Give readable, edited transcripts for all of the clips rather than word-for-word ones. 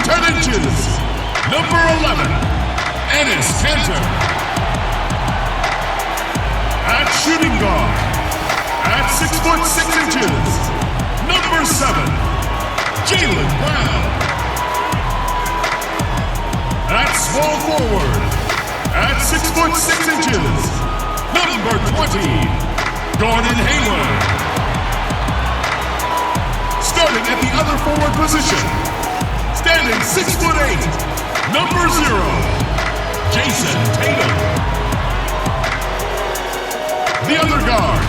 10 inches, number 11, Enes Kanter. At shooting guard, at 6 foot 6 inches, number 7, Jaylen Brown. At small forward, at 6 foot 6 inches, number 20, Gordon Hayward. Starting at the other forward position, standing 6 foot 8, number 0, Jason Tatum. The other guard,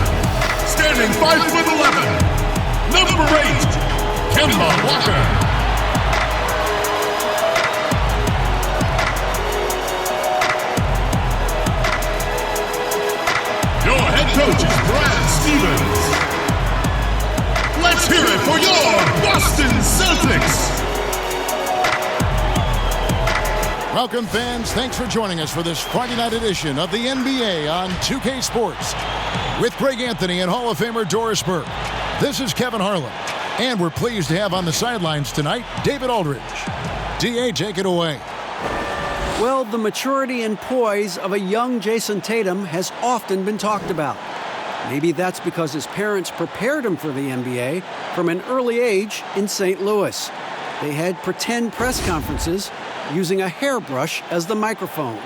standing 5 foot 11, number 8, Kemba Walker. Your head coach is Brad Stevens. Let's hear it for your Boston Celtics. Welcome, fans. Thanks for joining us for this Friday night edition of the NBA on 2K Sports. With Greg Anthony and Hall of Famer Doris Burke, this is Kevin Harlan. And we're pleased to have on the sidelines tonight, David Aldridge. D.A., take it away. Well, the maturity and poise of a young Jason Tatum has often been talked about. Maybe that's because his parents prepared him for the NBA from an early age in St. Louis. They had pretend press conferences using a hairbrush as the microphone.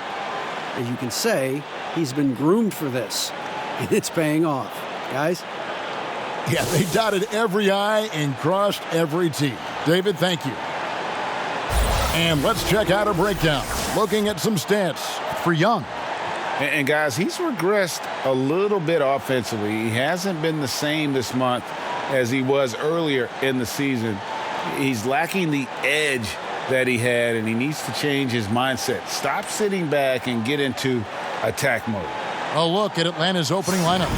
As you can say, he's been groomed for this, and it's paying off. Guys? Yeah, they dotted every I and crossed every T. David, thank you. And let's check out a breakdown, looking at some stats for Young. And guys, he's regressed a little bit offensively. He hasn't been the same this month as he was earlier in the season. He's lacking the edge that he had, and he needs to change his mindset. Stop sitting back and get into attack mode. A look at Atlanta's opening lineup.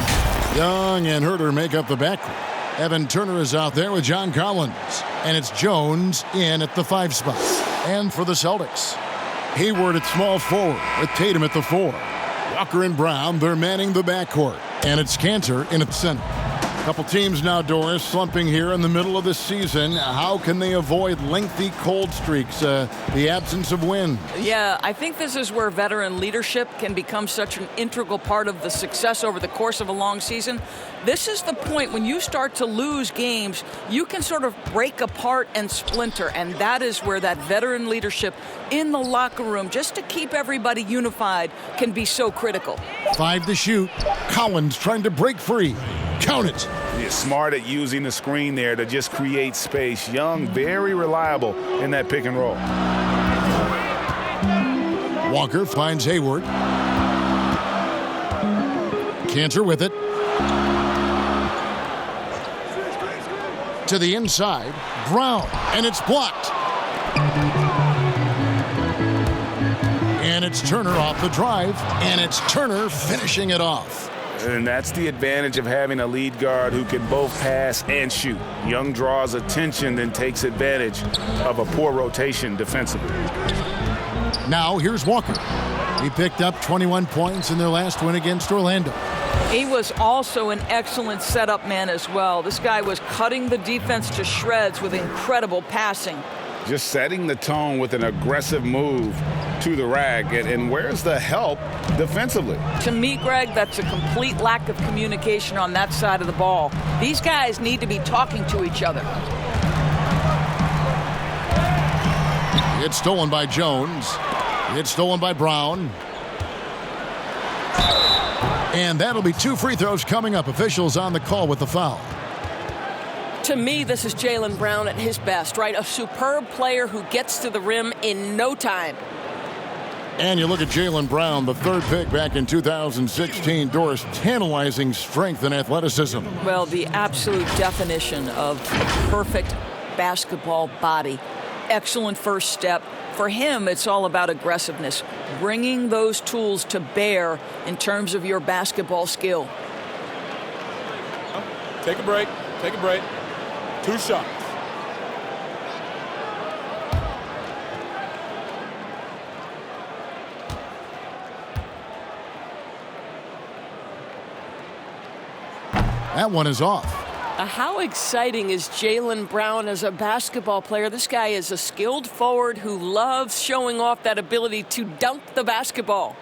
Young and Herter make up the backcourt. Evan Turner is out there with John Collins. And it's Jones in at the 5 spot. And for the Celtics, Hayward at small forward with Tatum at the 4. Walker and Brown, they're manning the backcourt. And it's Kanter in at center. Couple teams now, Doris, slumping here in the middle of the season. How can they avoid lengthy cold streaks, the absence of wind? Yeah, I think this is where veteran leadership can become such an integral part of the success over the course of a long season. This is the point when you start to lose games, you can sort of break apart and splinter, and that is where that veteran leadership in the locker room, just to keep everybody unified, can be so critical. 5 to shoot. Collins trying to break free. Count it. He's smart at using the screen there to just create space. Young, very reliable in that pick and roll. Walker finds Hayward. Kanter with it. To the inside. Brown. And it's blocked. And it's Turner off the drive. And it's Turner finishing it off. And that's the advantage of having a lead guard who can both pass and shoot. Young draws attention, then takes advantage of a poor rotation defensively. Now here's Walker. He picked up 21 points in their last win against Orlando. He was also an excellent setup man as well. This guy was cutting the defense to shreds with incredible passing. Just setting the tone with an aggressive move to the rag. And where's the help defensively? To me, Greg, that's a complete lack of communication on that side of the ball. These guys need to be talking to each other. It's stolen by Jones. It's stolen by Brown. And that'll be 2 free throws coming up. Officials on the call with the foul. To me, this is Jaylen Brown at his best, right? A superb player who gets to the rim in no time. And you look at Jaylen Brown, the 3rd pick back in 2016. Doris, tantalizing strength and athleticism. Well, the absolute definition of a perfect basketball body. Excellent first step. For him, it's all about aggressiveness, bringing those tools to bear in terms of your basketball skill. Take a break. Take a break. 2 shots. That one is off. How exciting is Jaylen Brown as a basketball player? This guy is a skilled forward who loves showing off that ability to dunk the basketball.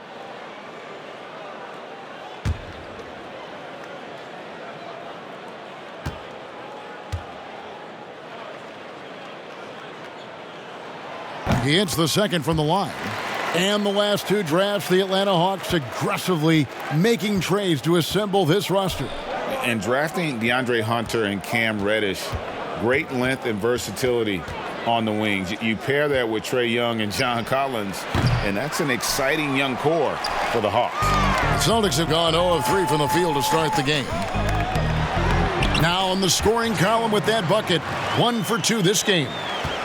He hits the second from the line. And the last two drafts, the Atlanta Hawks aggressively making trades to assemble this roster. And drafting DeAndre Hunter and Cam Reddish, great length and versatility on the wings. You pair that with Trae Young and John Collins, and that's an exciting young core for the Hawks. The Celtics have gone 0 of 3 from the field to start the game. Now on the scoring column with that bucket, 1 for 2 this game.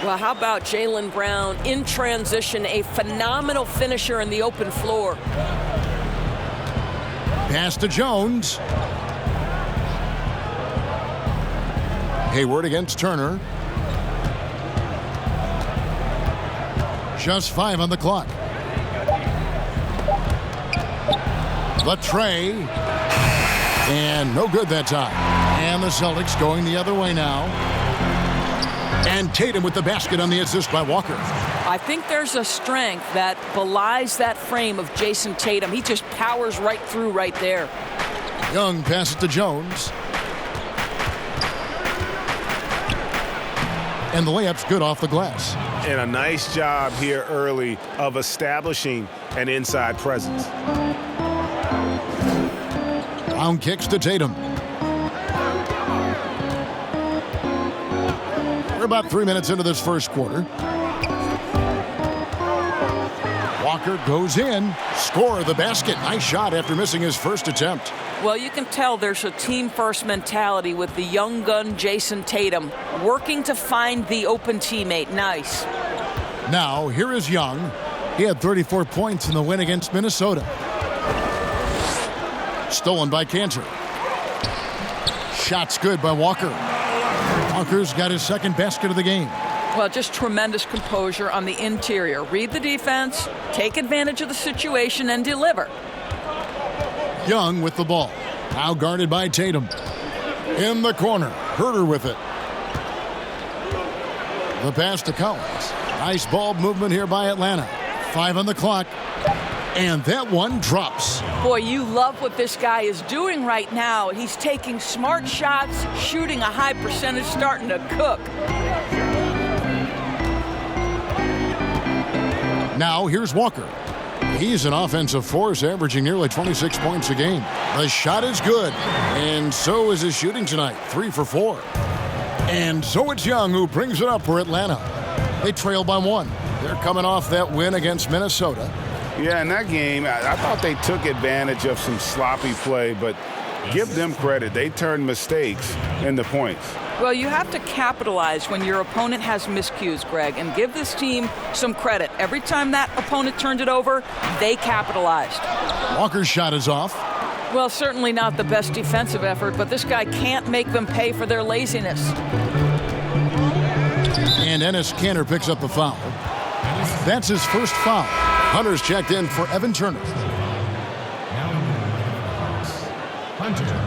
Well, how about Jaylen Brown in transition, a phenomenal finisher in the open floor. Pass to Jones. Hayward against Turner. Just 5 on the clock. Latrey. And no good that time. And the Celtics going the other way now. And Tatum with the basket on the assist by Walker. I think there's a strength that belies that frame of Jason Tatum. He just powers right through right there. Young passes to Jones. And the layup's good off the glass. And a nice job here early of establishing an inside presence. Brown kicks to Tatum. We're about 3 minutes into this first quarter. Walker goes in. Score the basket. Nice shot after missing his first attempt. Well, you can tell there's a team-first mentality with the young gun Jason Tatum working to find the open teammate. Nice. Now, here is Young. He had 34 points in the win against Minnesota. Stolen by Cantor. Shot's good by Walker. Walker's got his second basket of the game. Well, just tremendous composure on the interior. Read the defense, take advantage of the situation, and deliver. Young with the ball. Now guarded by Tatum. In the corner. Herter with it. The pass to Collins. Nice ball movement here by Atlanta. 5 on the clock. And that one drops. Boy, you love what this guy is doing right now. He's taking smart shots, shooting a high percentage, starting to cook. Now here's Walker. He's an offensive force, averaging nearly 26 points a game. The shot is good, and so is his shooting tonight, 3 for 4. And so it's Young who brings it up for Atlanta. They trail by 1. They're coming off that win against Minnesota. Yeah, in that game, I thought they took advantage of some sloppy play, but give them credit. They turned mistakes into points. Well, you have to capitalize when your opponent has miscues, Greg, and give this team some credit. Every time that opponent turned it over, they capitalized. Walker's shot is off. Well, certainly not the best defensive effort, but this guy can't make them pay for their laziness. And Enes Kanter picks up the foul. That's his first foul. Hunter's checked in for Evan Turner. Hunter.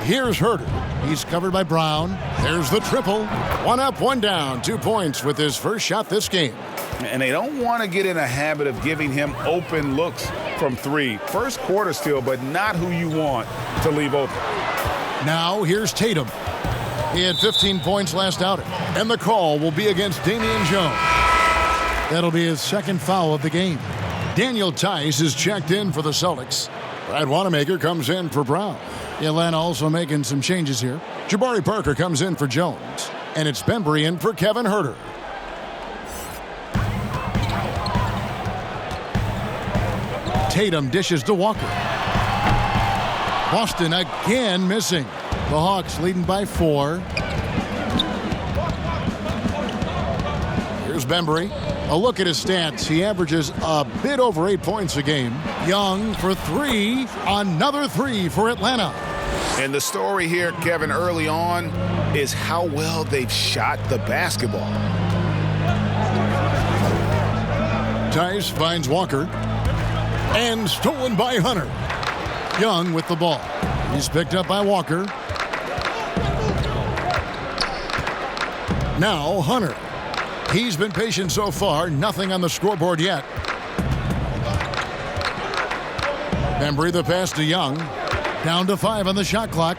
Here's Herter. He's covered by Brown. There's the triple. 1 up, 1 down. 2 points with his first shot this game. And they don't want to get in a habit of giving him open looks from 3. First quarter still, but not who you want to leave open. Now here's Tatum. He had 15 points last outing. And the call will be against Damian Jones. That'll be his second foul of the game. Daniel Tice is checked in for the Celtics. Brad Wanamaker comes in for Brown. Atlanta also making some changes here. Jabari Parker comes in for Jones. And it's Bembry in for Kevin Herter. Tatum dishes to Walker. Boston again missing. The Hawks leading by 4. Here's Bembry. A look at his stats. He averages a bit over 8 points a game. Young for 3. Another 3 for Atlanta. And the story here, Kevin, early on is how well they've shot the basketball. Tice finds Walker. And stolen by Hunter. Young with the ball. He's picked up by Walker. Now Hunter. He's been patient so far. Nothing on the scoreboard yet. Bembry the pass to Young. Down to 5 on the shot clock.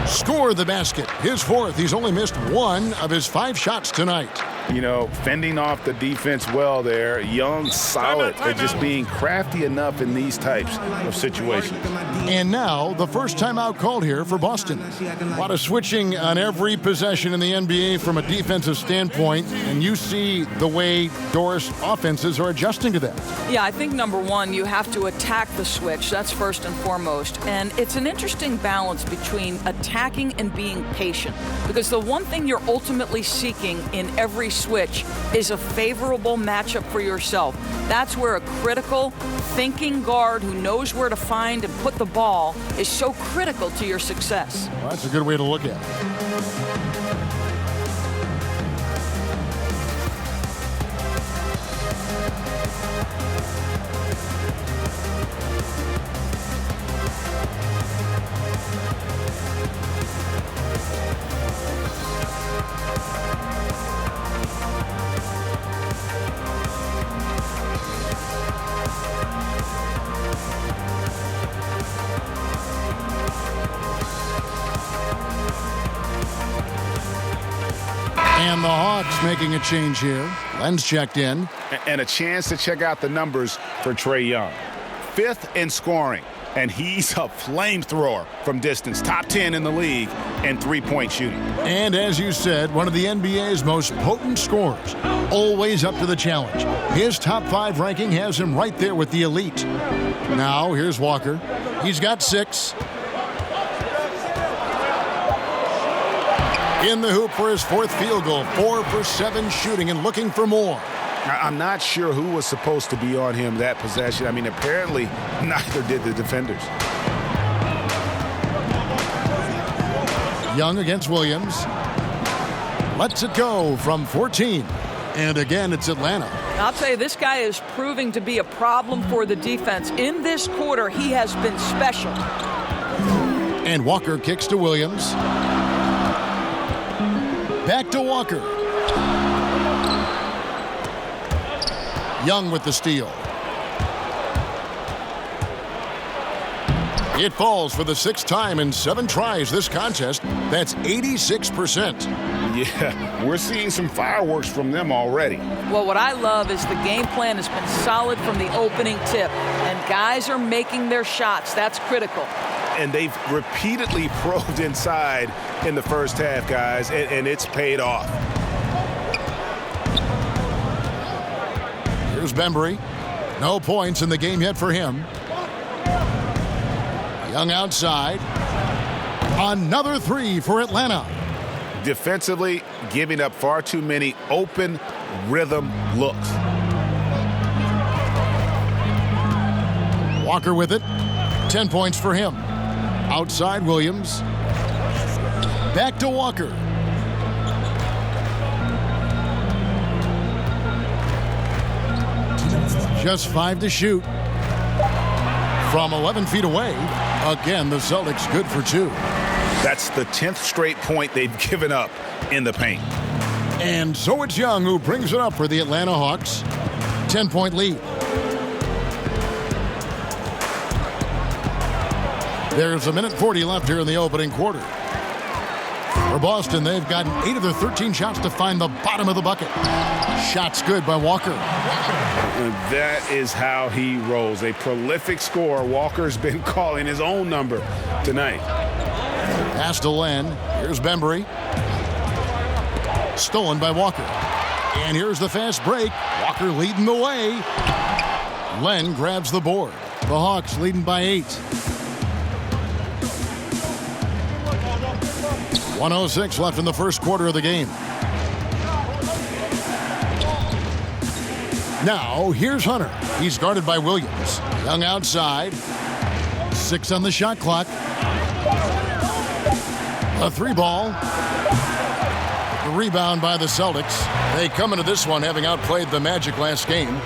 Score the basket. His 4th. He's only missed 1 of his 5 shots tonight. You know, fending off the defense well there. Young, solid, but just being crafty enough in these types of situations. And now, the first timeout called here for Boston. A lot of switching on every possession in the NBA from a defensive standpoint, and you see the way Doris offenses are adjusting to that. Yeah, I think number one, you have to attack the switch. That's first and foremost. And it's an interesting balance between attacking and being patient. Because the one thing you're ultimately seeking in every switch is a favorable matchup for yourself. That's where a critical, thinking guard who knows where to find and put the ball is so critical to your success. Well, that's a good way to look at it. And the Hawks making a change here. Len's checked in. And a chance to check out the numbers for Trae Young. 5th in scoring, and he's a flamethrower from distance. Top 10 in the league in three-point shooting. And as you said, one of the NBA's most potent scorers. Always up to the challenge. His top 5 ranking has him right there with the elite. Now, here's Walker. He's got 6. In the hoop for his 4th field goal. 4 for 7 shooting and looking for more. I'm not sure who was supposed to be on him that possession. I mean, apparently neither did the defenders. Young against Williams. Lets it go from 14. And again, it's Atlanta. I'll tell you, this guy is proving to be a problem for the defense. In this quarter, he has been special. And Walker kicks to Williams. Back to Walker. Young with the steal. It falls for the 6th time in 7 tries this contest. That's 86%. Yeah, we're seeing some fireworks from them already. Well, what I love is the game plan has been solid from the opening tip. And guys are making their shots. That's critical. And they've repeatedly probed inside in the first half, guys, and it's paid off. Here's Bembry. No points in the game yet for him. Young outside. Another 3 for Atlanta. Defensively, giving up far too many open rhythm looks. Walker with it. 10 points for him. Outside Williams. Back to Walker. Just 5 to shoot. From 11 feet away. Again, the Celtics good for 2. That's the 10th straight point they've given up in the paint. And so it's Young who brings it up for the Atlanta Hawks. 10-point lead. There's a minute 40 left here in the opening quarter. For Boston, they've gotten 8 of their 13 shots to find the bottom of the bucket. Shots good by Walker. That is how he rolls. A prolific scorer. Walker's been calling his own number tonight. Pass to Len. Here's Bembry. Stolen by Walker. And here's the fast break. Walker leading the way. Len grabs the board. The Hawks leading by 8. 1:06 left in the first quarter of the game. Now, here's Hunter. He's guarded by Williams. Young outside. 6 on the shot clock. A 3-ball. The rebound by the Celtics. They come into this one having outplayed the Magic last game.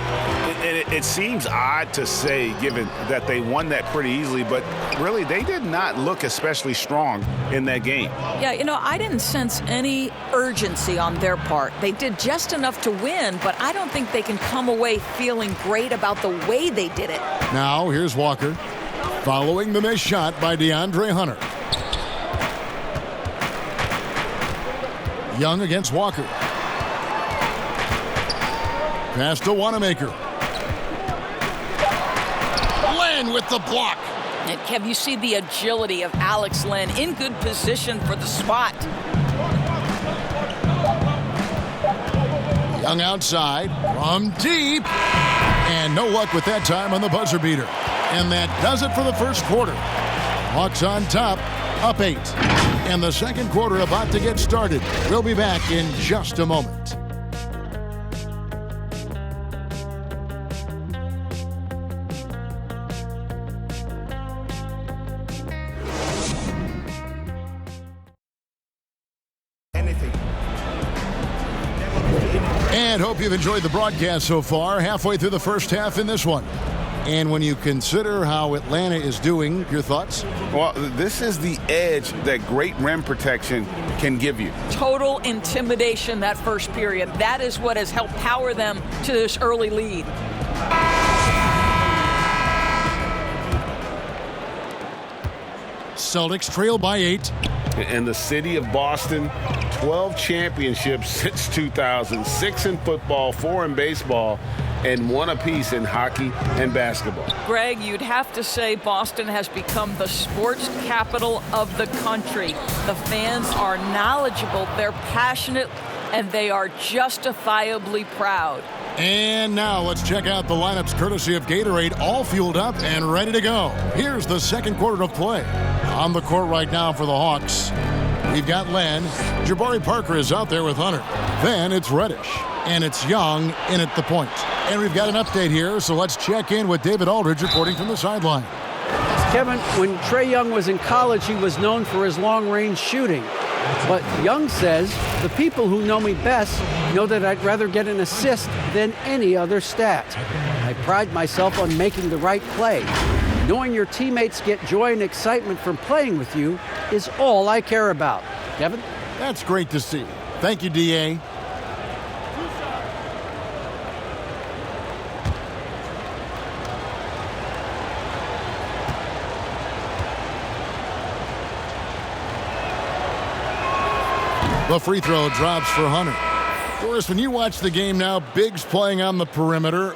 It seems odd to say, given that they won that pretty easily, but really they did not look especially strong in that game. Yeah, I didn't sense any urgency on their part. They did just enough to win, but I don't think they can come away feeling great about the way they did it. Now, here's Walker. Following the missed shot by DeAndre Hunter. Young against Walker. Pass to Wanamaker. Len with the block. And Kev, you see the agility of Alex Len in good position for the spot. Young outside from deep. And no luck with that time on the buzzer beater. And that does it for the first quarter. Hawks on top, up 8. And the second quarter about to get started. We'll be back in just a moment. And hope you've enjoyed the broadcast so far. Halfway through the first half in this one. And when you consider how Atlanta is doing, your thoughts? Well, this is the edge that great rim protection can give you. Total intimidation that first period. That is what has helped power them to this early lead. Celtics trail by 8. In the city of Boston, 12 championships since 2000, 6 in football, 4 in baseball, and 1 apiece in hockey and basketball. Greg, you'd have to say Boston has become the sports capital of the country. The fans are knowledgeable, they're passionate, and they are justifiably proud. And now let's check out the lineups courtesy of Gatorade, all fueled up and ready to go. Here's the second quarter of play. On the court right now for the Hawks, we've got Len. Jabari Parker is out there with Hunter. Then it's Reddish. And it's Young in at the point. And we've got an update here, so let's check in with David Aldridge reporting from the sideline. Kevin, when Trae Young was in college, he was known for his long-range shooting. But Young says, the people who know me best know that I'd rather get an assist than any other stat. I pride myself on making the right play. Knowing your teammates get joy and excitement from playing with you is all I care about. Kevin? That's great to see. Thank you, D.A. The free throw drops for Hunter. Doris, when you watch the game now, Biggs playing on the perimeter,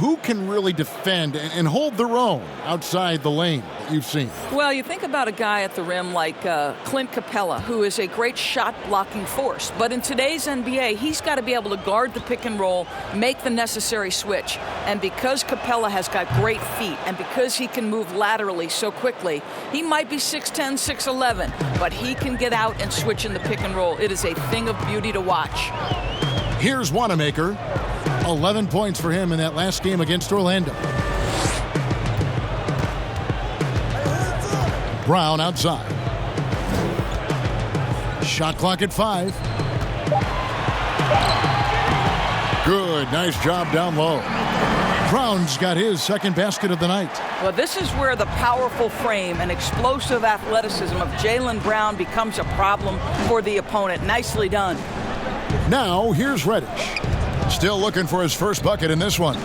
who can really defend and hold their own outside the lane that you've seen? Well, you think about a guy at the rim like Clint Capella, who is a great shot-blocking force. But in today's NBA, he's got to be able to guard the pick and roll, make the necessary switch. And because Capella has got great feet and because he can move laterally so quickly, he might be 6'10", 6'11", but he can get out and switch in the pick and roll. It is a thing of beauty to watch. Here's Wanamaker. 11 points for him in that last game against Orlando. Brown outside. Shot clock at 5. Good, nice job down low. Brown's got his second basket of the night. Well, this is where the powerful frame and explosive athleticism of Jaylen Brown becomes a problem for the opponent. Nicely done. Now, here's Reddish. Still looking for his first bucket in this one.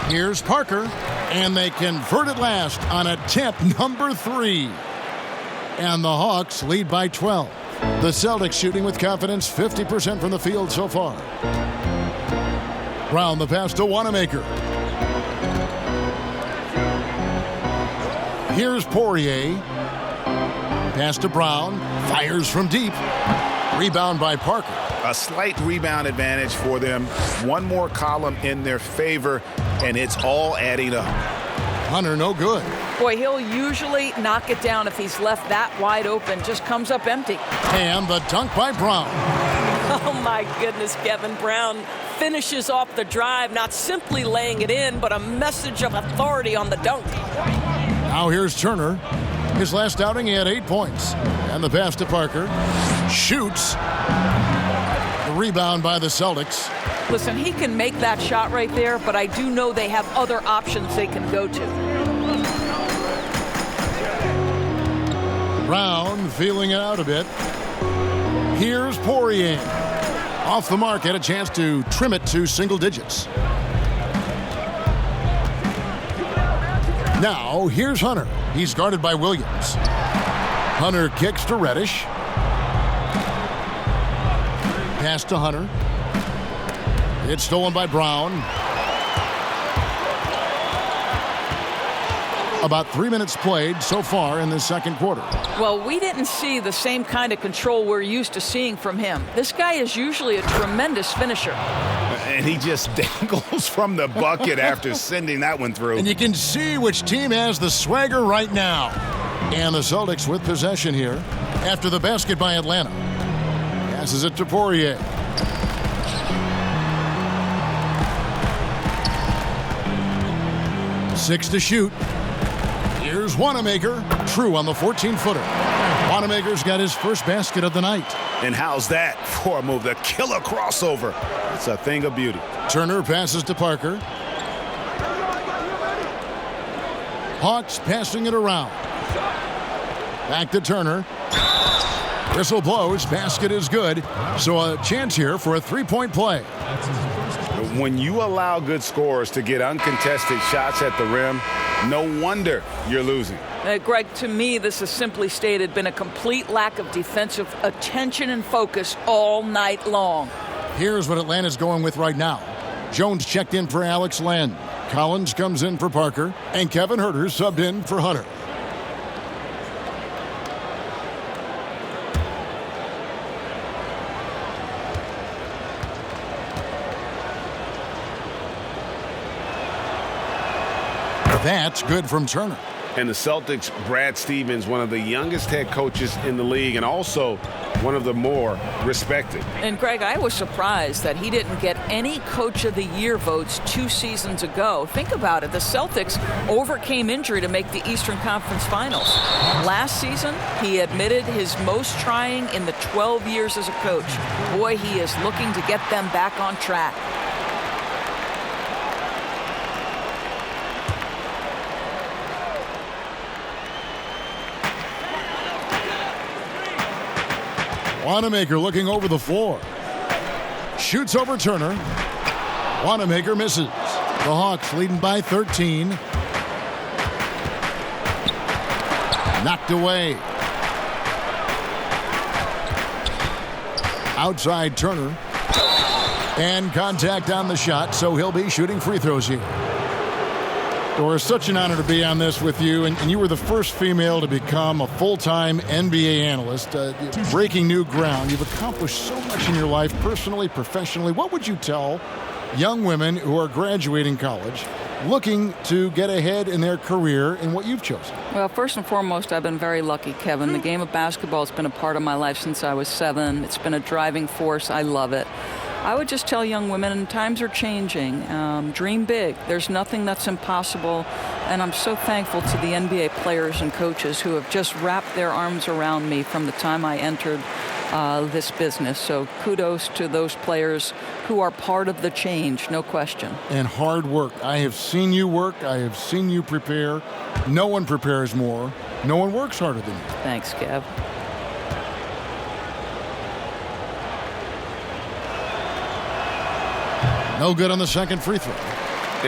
Here's Parker, and they convert at last on attempt number 3. And the Hawks lead by 12. The Celtics shooting with confidence, 50% from the field so far. Brown the pass to Wanamaker. Here's Poirier. Pass to Brown. Fires from deep. Rebound by Parker. A slight rebound advantage for them. One more column in their favor, and it's all adding up. Hunter, no good. Boy, he'll usually knock it down if he's left that wide open. Just comes up empty. And the dunk by Brown. Oh, my goodness, Kevin Brown finishes off the drive, not simply laying it in, but a message of authority on the dunk. Now here's Turner. His last outing, he had 8 points. And the pass to Parker. Shoots. The rebound by the Celtics. Listen, he can make that shot right there, but I do know they have other options they can go to. Brown feeling it out a bit. Here's Poirier. Off the mark, had a chance to trim it to single digits. Now, here's Hunter. He's guarded by Williams. Hunter kicks to Reddish. Pass to Hunter. It's stolen by Brown. About 3 minutes played so far in the second quarter. Well, we didn't see the same kind of control we're used to seeing from him. This guy is usually a tremendous finisher. And he just dangles from the bucket after sending that one through. And you can see which team has the swagger right now. And the Celtics with possession here after the basket by Atlanta. Passes it to Poirier. Six to shoot. Here's Wanamaker. True on the 14-footer. Wanamaker's got his first basket of the night. And how's that for a move? The killer crossover. It's a thing of beauty. Turner passes to Parker. Hawks passing it around. Back to Turner. Whistle blows. Basket is good. So a chance here for a three-point play. When you allow good scorers to get uncontested shots at the rim, no wonder you're losing. Greg, to me, this has simply stated been a complete lack of defensive attention and focus all night long. Here's what Atlanta's going with right now. Jones checked in for Alex Len. Collins comes in for Parker. And Kevin Huerter subbed in for Hunter. That's good from Turner. And the Celtics, Brad Stevens, one of the youngest head coaches in the league and also one of the more respected. And Greg, I was surprised that he didn't get any Coach of the Year votes 2 seasons ago. Think about it. The Celtics overcame injury to make the Eastern Conference Finals. Last season, he admitted his most trying in the 12 years as a coach. Boy, he is looking to get them back on track. Wanamaker looking over the floor. Shoots over Turner. Wanamaker misses. The Hawks leading by 13. Knocked away. Outside Turner. And contact on the shot, so he'll be shooting free throws here. Doris, such an honor to be on this with you, and you were the first female to become a full-time NBA analyst, breaking new ground. You've accomplished so much in your life, personally, professionally. What would you tell young women who are graduating college, looking to get ahead in their career in what you've chosen? Well, first and foremost, I've been very lucky, Kevin. The game of basketball has been a part of my life since I was 7. It's been a driving force. I love it. I would just tell young women, and times are changing, dream big. There's nothing that's impossible, and I'm so thankful to the NBA players and coaches who have just wrapped their arms around me from the time I entered this business. So kudos to those players who are part of the change, no question. And hard work. I have seen you work. I have seen you prepare. No one prepares more. No one works harder than you. Thanks, Kev. No good on the second free throw.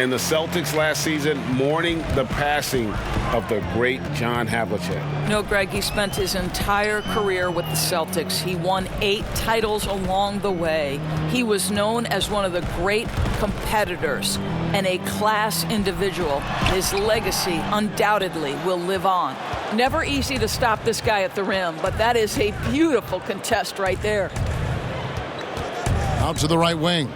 And the Celtics last season mourning the passing of the great John Havlicek. No, Greg, he spent his entire career with the Celtics. He won 8 titles along the way. He was known as one of the great competitors and a class individual. His legacy undoubtedly will live on. Never easy to stop this guy at the rim, but that is a beautiful contest right there. Out to the right wing.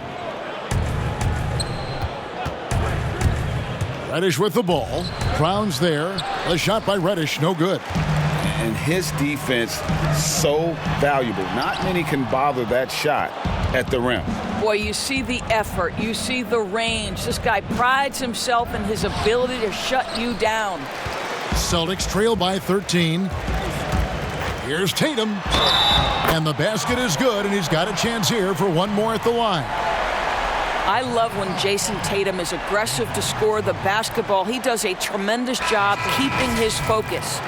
Reddish with the ball. Brown's there. A shot by Reddish, no good. And his defense so valuable. Not many can bother that shot at the rim. Boy, you see the effort. You see the range. This guy prides himself in his ability to shut you down. Celtics trail by 13. Here's Tatum. And the basket is good, and he's got a chance here for one more at the line. I love when Jason Tatum is aggressive to score the basketball. He does a tremendous job keeping his focus.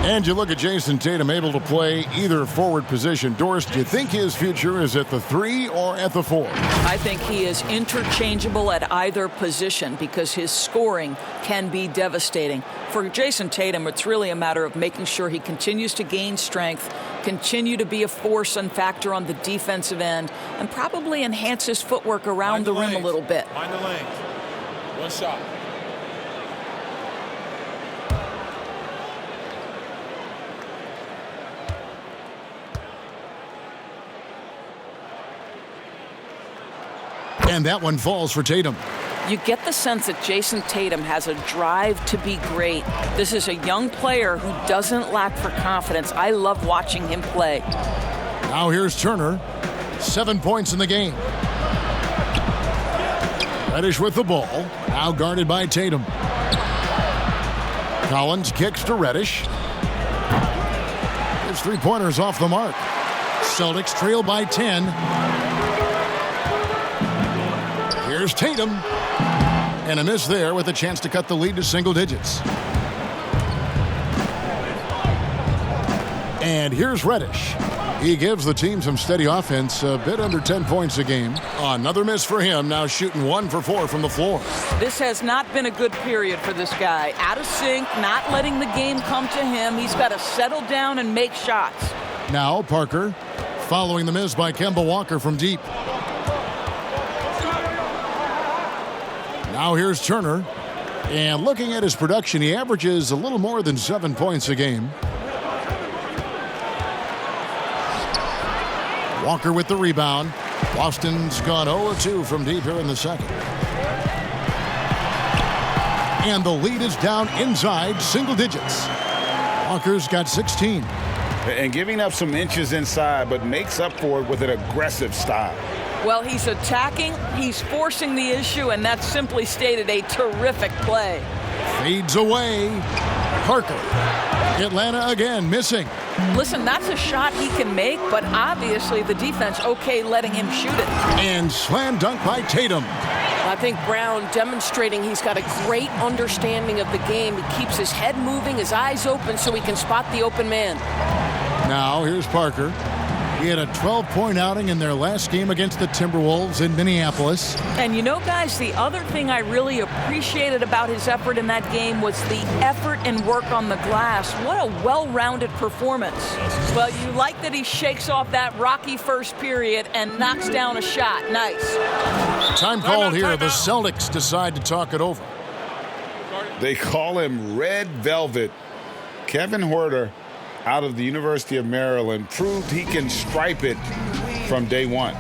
And you look at Jason Tatum able to play either forward position. Doris, do you think his future is at the 3 or at the 4? I think he is interchangeable at either position because his scoring can be devastating. For Jason Tatum, it's really a matter of making sure he continues to gain strength, continue to be a force and factor on the defensive end, and probably enhance his footwork around the rim a little bit. Mind the lanes. One shot. And that one falls for Tatum. You get the sense that Jason Tatum has a drive to be great. This is a young player who doesn't lack for confidence. I love watching him play. Now here's Turner. 7 points in the game. Reddish with the ball. Now guarded by Tatum. Collins kicks to Reddish. His three-pointers off the mark. Celtics trail by 10. Here's Tatum. And a miss there with a chance to cut the lead to single digits. And here's Reddish. He gives the team some steady offense, a bit under 10 points a game. Another miss for him, now shooting 1 for 4 from the floor. This has not been a good period for this guy. Out of sync, not letting the game come to him. He's got to settle down and make shots. Now Parker, following the miss by Kemba Walker from deep. Now here's Turner. And looking at his production, he averages a little more than 7 points a game. Walker with the rebound. Boston's gone 0-2 from deep here in the second. And the lead is down inside single digits. Walker's got 16. And giving up some inches inside, but makes up for it with an aggressive style. Well, he's attacking, he's forcing the issue, and that's simply stated a terrific play. Fades away. Parker. Atlanta again missing. Listen, that's a shot he can make, but obviously the defense okay letting him shoot it. And slam dunk by Tatum. I think Brown demonstrating he's got a great understanding of the game. He keeps his head moving, his eyes open so he can spot the open man. Now here's Parker. He had a 12-point outing in their last game against the Timberwolves in Minneapolis. And you know, guys, the other thing I really appreciated about his effort in that game was the effort and work on the glass. What a well-rounded performance. Well, you like that he shakes off that rocky first period and knocks down a shot. Nice. Time called here. The Celtics decide to talk it over. They call him Red Velvet. Kevin Huerter, out of the University of Maryland, proved he can stripe it from day one.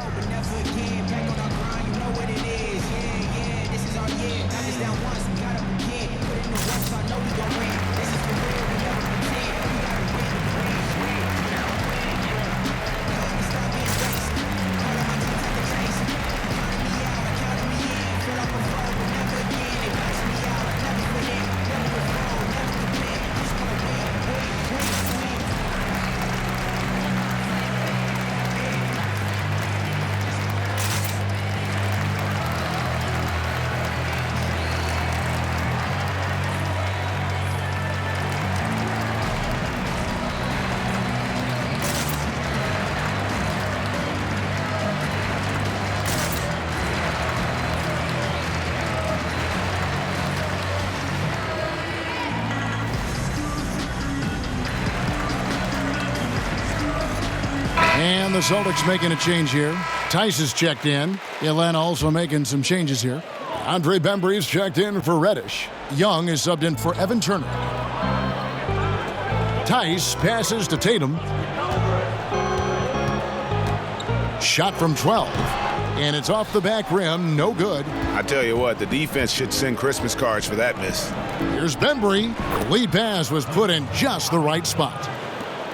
And the Celtics making a change here. Tice is checked in. Atlanta also making some changes here. Andre Bembry's checked in for Reddish. Young is subbed in for Evan Turner. Tice passes to Tatum. Shot from 12. And it's off the back rim. No good. I tell you what, the defense should send Christmas cards for that miss. Here's Bembry. The lead pass was put in just the right spot.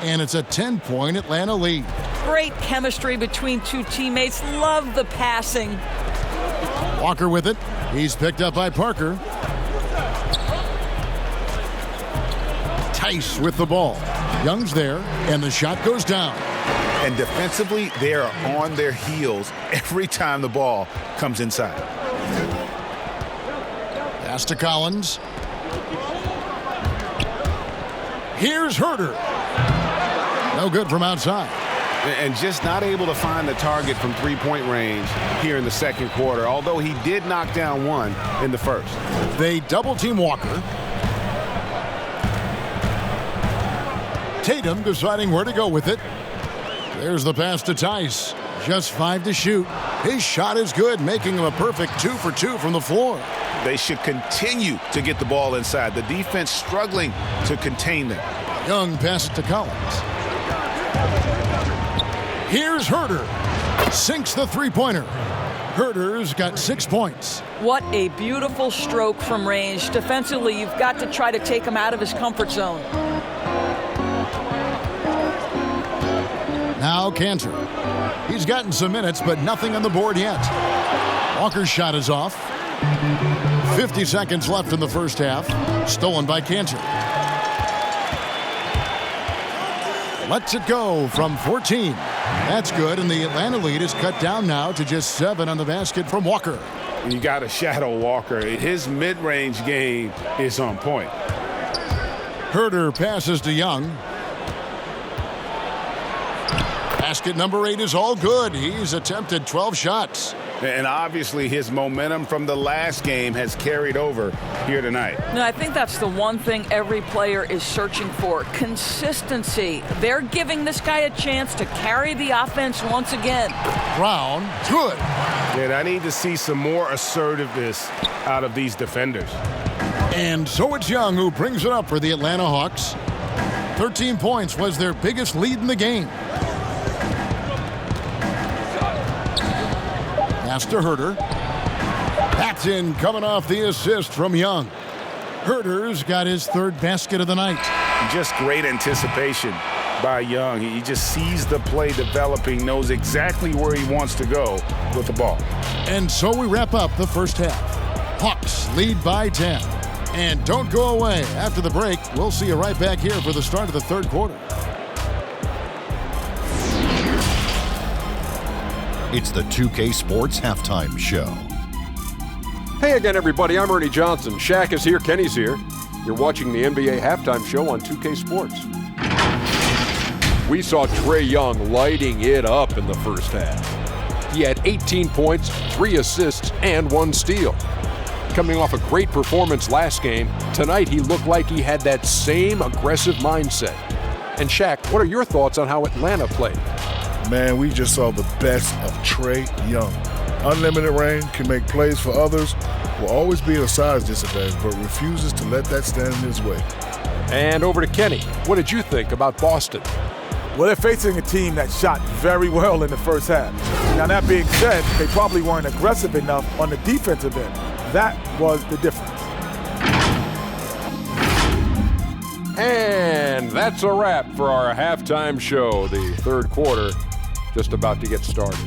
And it's a 10-point Atlanta lead. Great chemistry between two teammates. Love the passing. Walker with it. He's picked up by Parker. Tice with the ball. Young's there, and the shot goes down. And defensively, they are on their heels every time the ball comes inside. Pass to Collins. Here's Herter. No good from outside. And just not able to find the target from three-point range here in the second quarter, although he did knock down one in the first. They double-team Walker. Tatum deciding where to go with it. There's the pass to Tice. Just 5 to shoot. His shot is good, making him a perfect 2 for 2 from the floor. They should continue to get the ball inside. The defense struggling to contain them. Young passes to Collins. Here's Herter. Sinks the three-pointer. Herter's got 6 points. What a beautiful stroke from range. Defensively, you've got to try to take him out of his comfort zone. Now Cantor. He's gotten some minutes, but nothing on the board yet. Walker's shot is off. 50 seconds left in the first half. Stolen by Cantor. Lets it go from 14. That's good, and the Atlanta lead is cut down now to just 7 on the basket from Walker. You got to shadow Walker. His mid-range game is on point. Herter passes to Young. Basket number 8 is all good. He's attempted 12 shots. And obviously his momentum from the last game has carried over here tonight. No, I think that's the one thing every player is searching for. Consistency. They're giving this guy a chance to carry the offense once again. Brown, good. And I need to see some more assertiveness out of these defenders. And so it's Young who brings it up for the Atlanta Hawks. 13 points was their biggest lead in the game. Pass to Herter. That's in, coming off the assist from Young. Herter's got his 3rd basket of the night. Just great anticipation by Young. He just sees the play developing, knows exactly where he wants to go with the ball. And so we wrap up the first half. Hawks lead by 10. And don't go away. After the break, we'll see you right back here for the start of the third quarter. It's the 2K Sports Halftime Show. Hey again, everybody. I'm Ernie Johnson. Shaq is here. Kenny's here. You're watching the NBA Halftime Show on 2K Sports. We saw Trae Young lighting it up in the first half. He had 18 points, 3 assists, and 1 steal. Coming off a great performance last game, tonight he looked like he had that same aggressive mindset. And Shaq, what are your thoughts on how Atlanta played? Man, we just saw the best of Trae Young. Unlimited range, can make plays for others, will always be at a size disadvantage, but refuses to let that stand in his way. And over to Kenny. What did you think about Boston? Well, they're facing a team that shot very well in the first half. Now, that being said, they probably weren't aggressive enough on the defensive end. That was the difference. And that's a wrap for our halftime show. The third quarter just about to get started.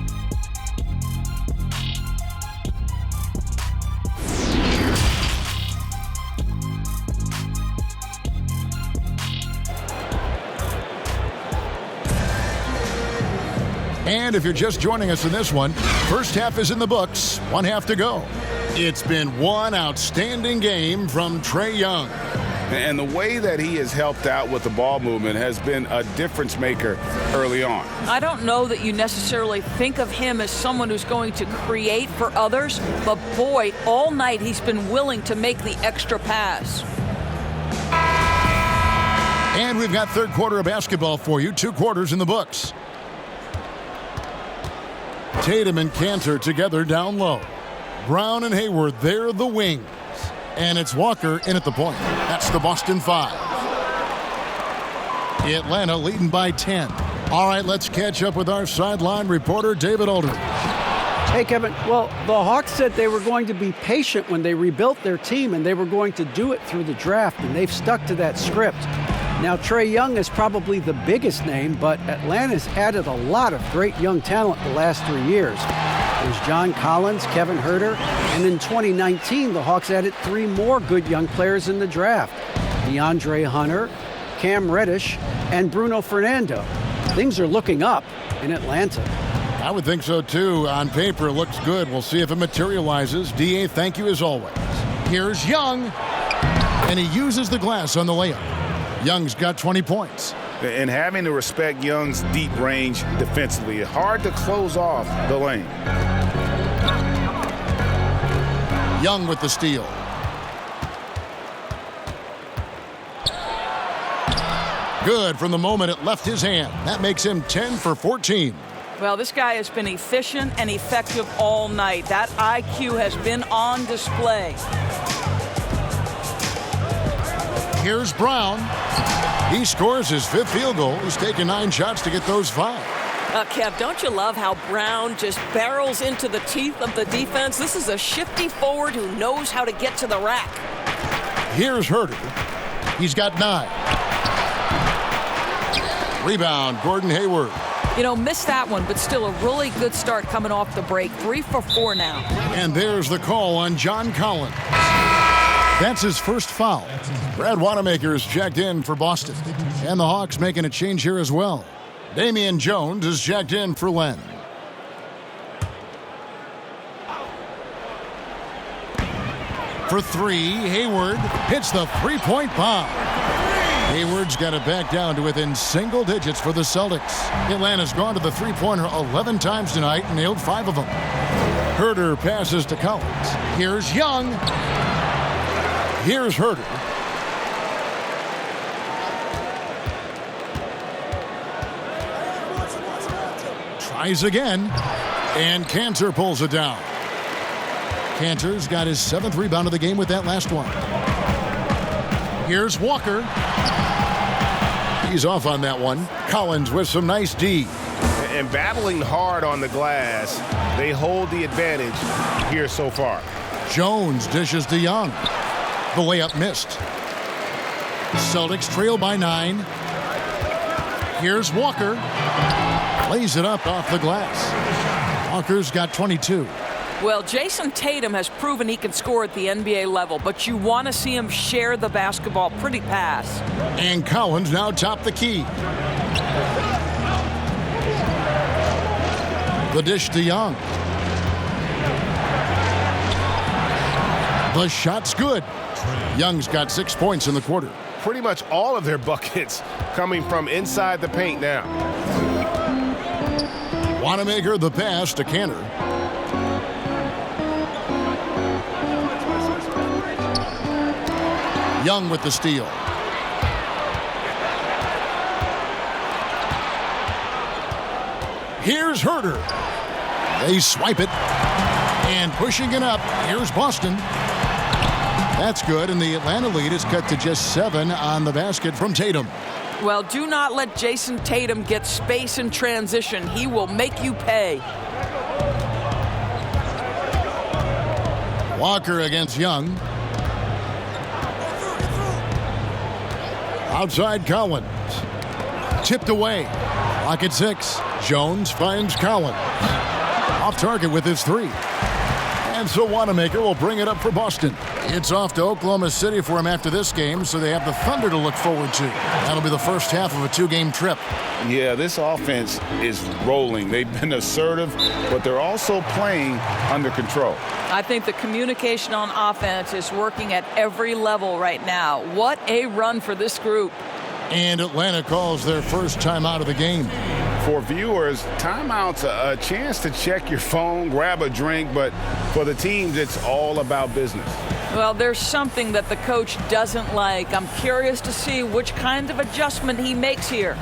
And if you're just joining us in this one, first half is in the books, 1 half to go. It's been one outstanding game from Trae Young. And the way that he has helped out with the ball movement has been a difference maker early on. I don't know that you necessarily think of him as someone who's going to create for others, but boy, all night he's been willing to make the extra pass. And we've got third quarter of basketball for you, 2 quarters in the books. Tatum and Cantor together down low. Brown and Hayward, they're the wings. And it's Walker in at the point. That's the Boston 5. Atlanta leading by 10. All right, let's catch up with our sideline reporter, David Aldridge. Hey, Kevin. Well, the Hawks said they were going to be patient when they rebuilt their team, and they were going to do it through the draft, and they've stuck to that script. Now, Trae Young is probably the biggest name, but Atlanta's added a lot of great young talent the last 3 years. There's John Collins, Kevin Herter, and in 2019, the Hawks added 3 more good young players in the draft. DeAndre Hunter, Cam Reddish, and Bruno Fernando. Things are looking up in Atlanta. I would think so, too. On paper, it looks good. We'll see if it materializes. D.A., thank you as always. Here's Young, and he uses the glass on the layup. Young's got 20 points. And having to respect Young's deep range defensively, hard to close off the lane. Young with the steal. Good from the moment it left his hand. That makes him 10 for 14. Well, this guy has been efficient and effective all night. That IQ has been on display. Here's Brown. He scores his 5th field goal. He's taken 9 shots to get those 5. Kev, don't you love how Brown just barrels into the teeth of the defense? This is a shifty forward who knows how to get to the rack. Here's Herter. He's got 9. Rebound, Gordon Hayward. You know, missed that one, but still a really good start coming off the break. 3 for 4 now. And there's the call on John Collins. That's his first foul. Brad Wanamaker's checked in for Boston. And the Hawks making a change here as well. Damian Jones is checked in for Len. For 3, Hayward hits the three-point bomb. Hayward's got it back down to within single digits for the Celtics. Atlanta's gone to the three-pointer 11 times tonight and nailed 5 of them. Herter passes to Collins. Here's Young. Here's Herter. Tries again, and Cantor pulls it down. Cantor's got his 7th rebound of the game with that last one. Here's Walker. He's off on that one. Collins with some nice D. And battling hard on the glass, they hold the advantage here so far. Jones dishes to Young. The layup missed. Celtics trail by 9. Here's Walker. Lays it up off the glass. Walker's got 22. Well, Jason Tatum has proven he can score at the NBA level, but you want to see him share the basketball. Pretty pass. And Collins now topped the key. The dish to Young. The shot's good. Young's got 6 points in the quarter. Pretty much all of their buckets coming from inside the paint now. Wanamaker the pass to Cantor. Young with the steal. Here's Herter. They swipe it. And pushing it up, here's Boston. That's good, and the Atlanta lead is cut to just 7 on the basket from Tatum. Well, do not let Jason Tatum get space in transition. He will make you pay. Walker against Young. Outside Collins. Tipped away. Clock at 6. Jones finds Collins. Off target with his 3. And so Wanamaker will bring it up for Boston. It's off to Oklahoma City for him after this game, so they have the Thunder to look forward to. That'll be the first half of a 2-game trip. Yeah, this offense is rolling. They've been assertive, but they're also playing under control. I think the communication on offense is working at every level right now. What a run for this group. And Atlanta calls their first timeout of the game. For viewers, timeout's a chance to check your phone, grab a drink, but for the teams, it's all about business. Well, there's something that the coach doesn't like. I'm curious to see which kind of adjustment he makes here.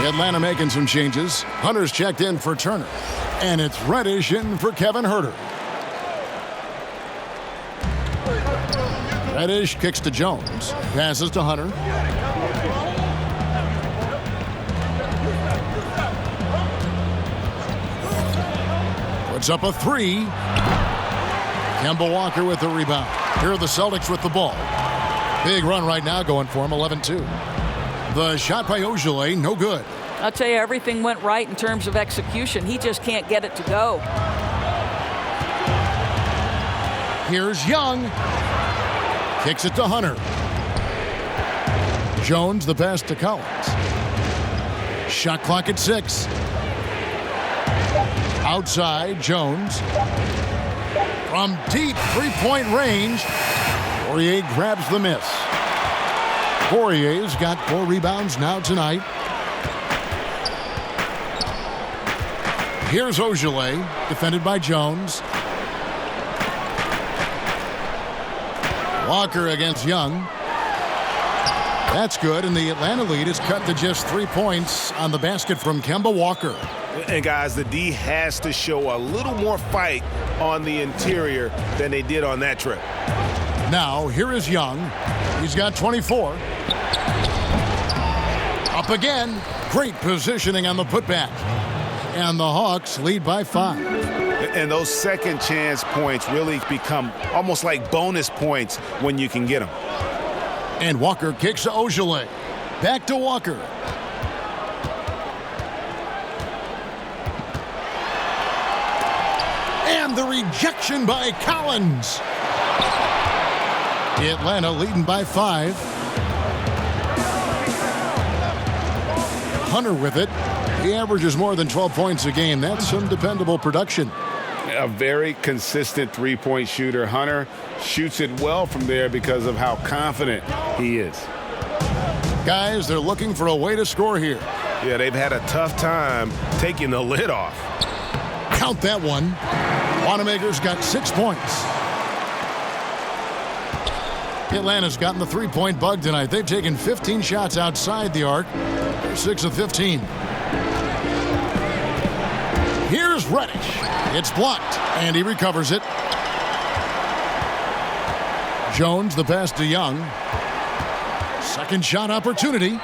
Atlanta making some changes. Hunter's checked in for Turner. And it's Reddish in for Kevin Huerter. Reddish kicks to Jones. Passes to Hunter. Puts up a three. Kemba Walker with the rebound. Here are the Celtics with the ball. Big run right now going for him, 11-2. The shot by Ojale, no good. I'll tell you, everything went right in terms of execution. He just can't get it to go. Here's Young. Kicks it to Hunter. Jones, the pass to Collins. Shot clock at 6. Outside, Jones. From deep three-point range, Poirier grabs the miss. Poirier's got 4 rebounds now tonight. Here's Ojale, defended by Jones. Walker against Young. That's good, and the Atlanta lead is cut to just 3 points on the basket from Kemba Walker. And guys, the D has to show a little more fight on the interior than they did on that trip. Now, here is Young. He's got 24. Up again. Great positioning on the putback. And the Hawks lead by 5. And those second chance points really become almost like bonus points when you can get them. And Walker kicks to Ojale. Back to Walker. And the rejection by Collins. Atlanta leading by 5. Hunter with it. He averages more than 12 points a game. That's some dependable production. A very consistent three-point shooter. Hunter shoots it well from there because of how confident he is. Guys, they're looking for a way to score here. Yeah, they've had a tough time taking the lid off. Count that one. Wanamaker's got 6 points. Atlanta's gotten the three-point bug tonight. They've taken 15 shots outside the arc. They're 6 of 15. Here's Reddish. It's blocked, and he recovers it. Jones, the pass to Young. Second shot opportunity.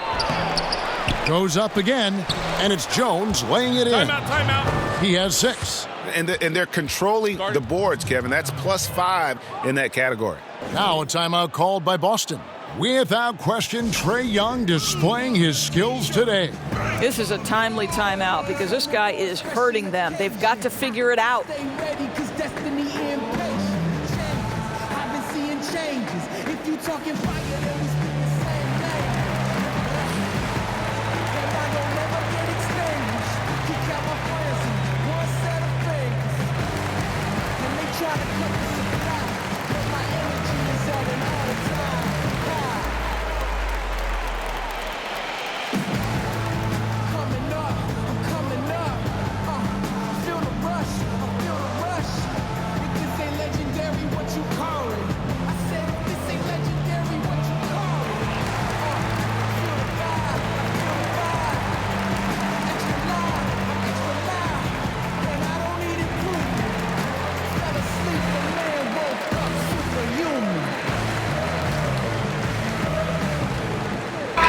Goes up again, and it's Jones laying it in. Timeout. He has 6. And they're controlling the boards, Kevin. That's +5 in that category. Now a timeout called by Boston. Without question, Trae Young displaying his skills today. This is a timely timeout because this guy is hurting them. They've got to figure it out.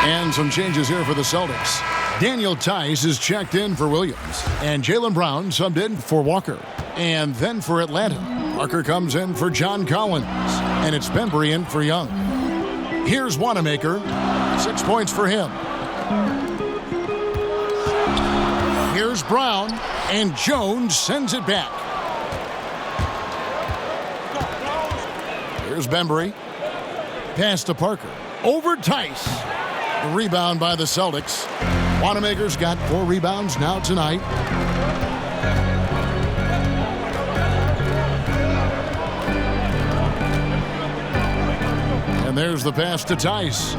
And some changes here for the Celtics. Daniel Tice is checked in for Williams. And Jaylen Brown subbed in for Walker. And then for Atlanta, Parker comes in for John Collins. And it's Bembry in for Young. Here's Wanamaker. 6 points for him. Here's Brown. And Jones sends it back. Here's Bembry. Pass to Parker. Over Tice. The rebound by the Celtics. Wanamaker's got 4 rebounds now tonight. And there's the pass to Tice.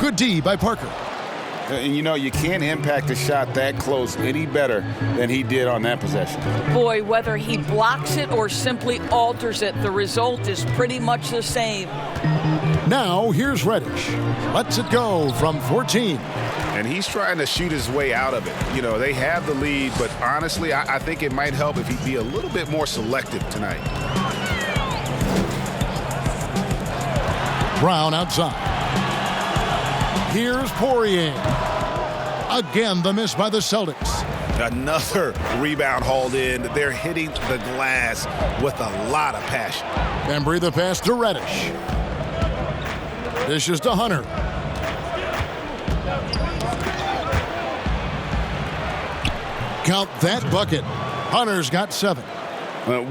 Good D by Parker. And you know, you can't impact a shot that close any better than he did on that possession. Boy, whether he blocks it or simply alters it, the result is pretty much the same. Now, here's Reddish. Lets it go from 14. And he's trying to shoot his way out of it. You know, they have the lead, but honestly, I think it might help if he'd be a little bit more selective tonight. Brown outside. Here's Poirier. Again, the miss by the Celtics. Another rebound hauled in. They're hitting the glass with a lot of passion. Bembry the pass to Reddish. Dishes to Hunter. Count that bucket. Hunter's got 7.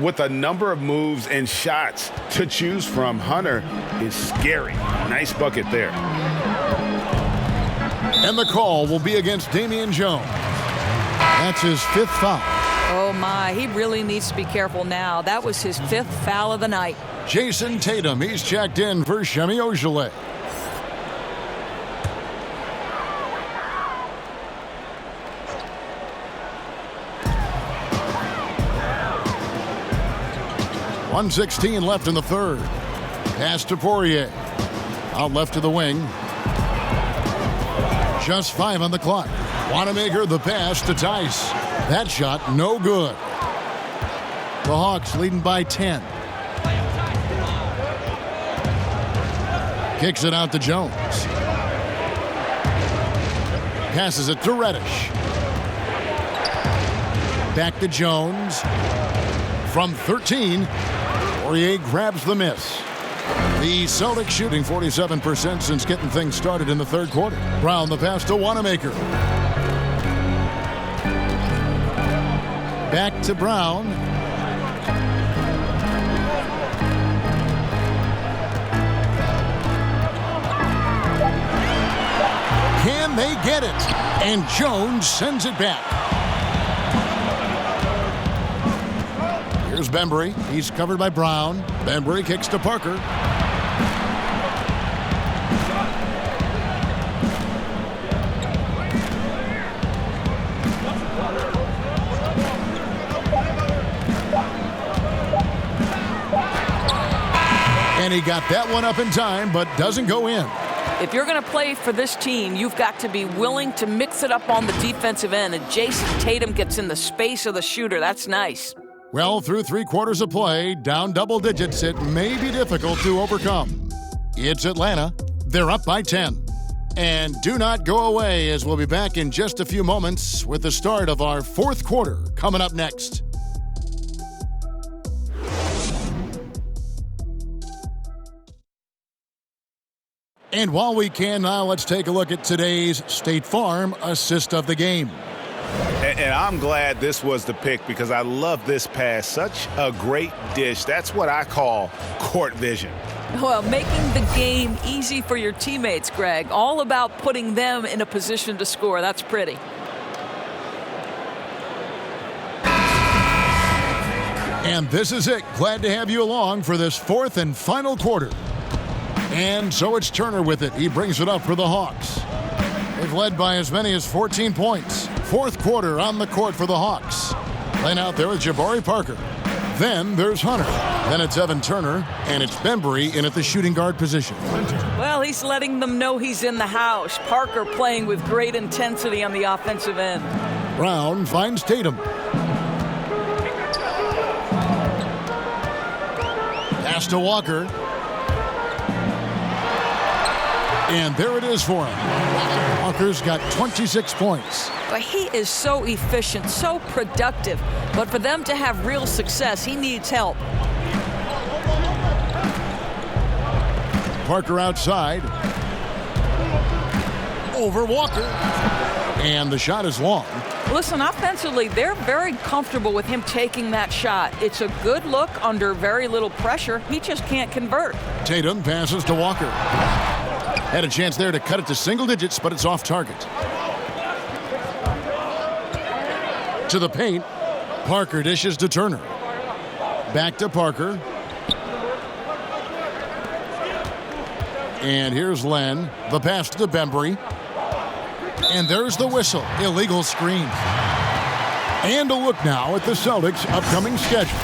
With a number of moves and shots to choose from, Hunter is scary. Nice bucket there. And the call will be against Damian Jones. That's his 5th foul. Oh, my. He really needs to be careful now. That was his 5th foul of the night. Jason Tatum, he's checked in for Shemi Ojeleye. .116 left in the third. Pass to Poirier. Out left to the wing. Just 5 on the clock. Wanamaker the pass to Tice. That shot no good. The Hawks leading by 10. Kicks it out to Jones. Passes it to Reddish. Back to Jones. From 13, Poirier grabs the miss. The Celtics shooting 47% since getting things started in the third quarter. Brown the pass to Wanamaker. Back to Brown. Can they get it? And Jones sends it back. Here's Bembry. He's covered by Brown. Bembry kicks to Parker. And he got that one up in time, but doesn't go in. If you're going to play for this team, you've got to be willing to mix it up on the defensive end. And Jason Tatum gets in the space of the shooter. That's nice. Well, through 3 quarters of play, down double digits, it may be difficult to overcome. It's Atlanta. They're up by 10. And do not go away, as we'll be back in just a few moments with the start of our 4th quarter coming up next. And while we can now, let's take a look at today's State Farm assist of the game. And I'm glad this was the pick because I love this pass. Such a great dish. That's what I call court vision. Well, making the game easy for your teammates, Greg. All about putting them in a position to score. That's pretty. And this is it. Glad to have you along for this 4th and final quarter. And so it's Turner with it. He brings it up for the Hawks. They've led by as many as 14 points. 4th quarter on the court for the Hawks. Playing out there with Jabari Parker. Then there's Hunter. Then it's Evan Turner. And it's Bembry in at the shooting guard position. Well, he's letting them know he's in the house. Parker playing with great intensity on the offensive end. Brown finds Tatum. Pass to Walker. And there it is for him. Walker's got 26 points. But he is so efficient, so productive. But for them to have real success, he needs help. Parker outside. Over Walker. And the shot is long. Listen, offensively, they're very comfortable with him taking that shot. It's a good look under very little pressure. He just can't convert. Tatum passes to Walker. Had a chance there to cut it to single digits, but it's off target. To the paint. Parker dishes to Turner. Back to Parker. And here's Len. The pass to Bembry. And there's the whistle. Illegal screen. And a look now at the Celtics' upcoming schedule.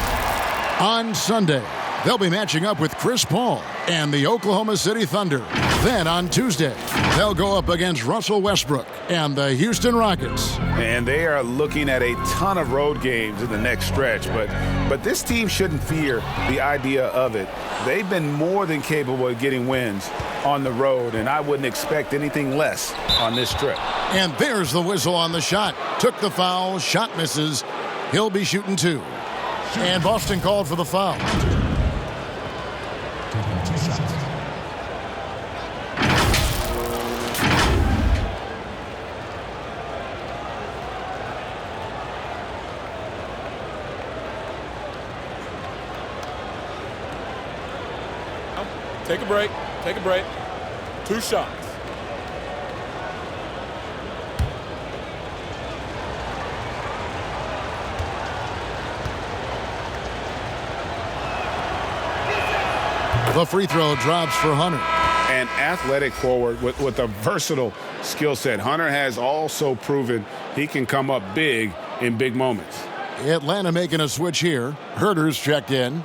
On Sunday, they'll be matching up with Chris Paul and the Oklahoma City Thunder. Then on Tuesday, they'll go up against Russell Westbrook and the Houston Rockets. And they are looking at a ton of road games in the next stretch, but this team shouldn't fear the idea of it. They've been more than capable of getting wins on the road, and I wouldn't expect anything less on this trip. And there's the whistle on the shot. Took the foul, shot misses. He'll be shooting 2. And Boston called for the foul. Take a break. Take a break. 2 shots. The free throw drops for Hunter. An athletic forward with a versatile skill set. Hunter has also proven he can come up big in big moments. Atlanta making a switch here. Herter's checked in.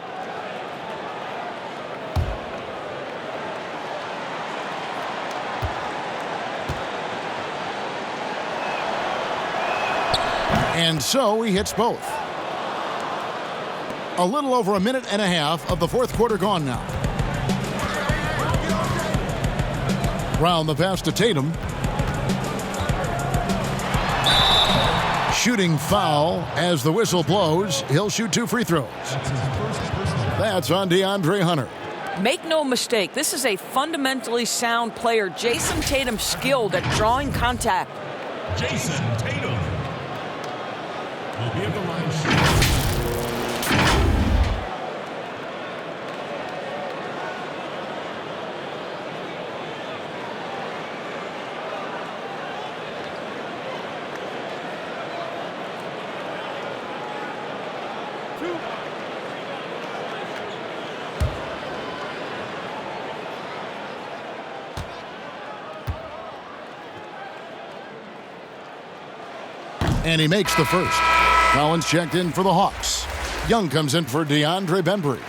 And so he hits both. A little over a minute and a half of the fourth quarter gone now. Round the pass to Tatum. Shooting foul as the whistle blows. He'll shoot 2 free throws. That's on DeAndre Hunter. Make no mistake, this is a fundamentally sound player. Jason Tatum skilled at drawing contact. Jason Tatum will be at the line shooting. And he makes the first. Collins checked in for the Hawks. Young comes in for DeAndre Bembry.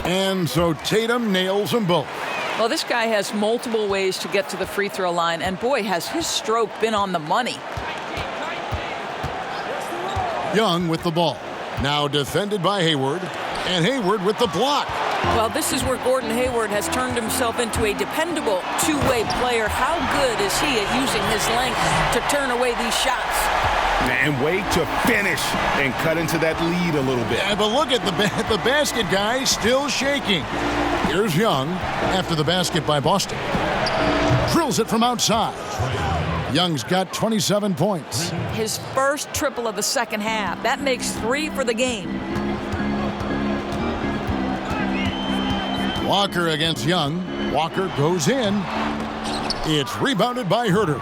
And so Tatum nails them both. Well, this guy has multiple ways to get to the free throw line, and boy, has his stroke been on the money. Young with the ball. Now defended by Hayward, and Hayward with the block. Well, this is where Gordon Hayward has turned himself into a dependable two-way player. How good is he at using his length to turn away these shots? And wait to finish and cut into that lead a little bit. Yeah, but look at the basket guy still shaking. Here's Young after the basket by Boston. Drills it from outside. Young's got 27 points. His first triple of the second half. That makes 3 for the game. Walker against Young. Walker goes in. It's rebounded by Herter.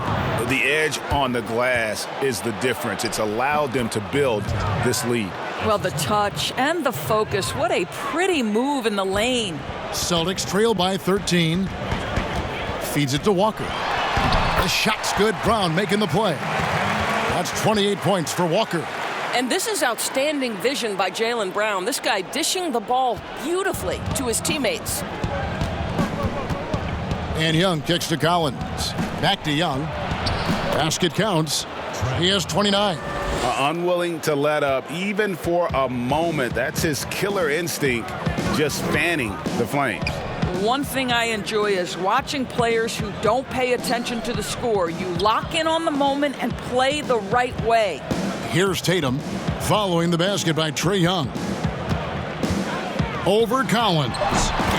The edge on the glass is the difference. It's allowed them to build this lead. Well, the touch and the focus. What a pretty move in the lane. Celtics trail by 13. Feeds it to Walker. The shot's good. Brown making the play. That's 28 points for Walker. And this is outstanding vision by Jaylen Brown. This guy dishing the ball beautifully to his teammates. And Young kicks to Collins. Back to Young. Basket counts. He has 29. Unwilling to let up even for a moment. That's his killer instinct, just fanning the flames. One thing I enjoy is watching players who don't pay attention to the score. You lock in on the moment and play the right way. Here's Tatum following the basket by Trae Young. Over Collins.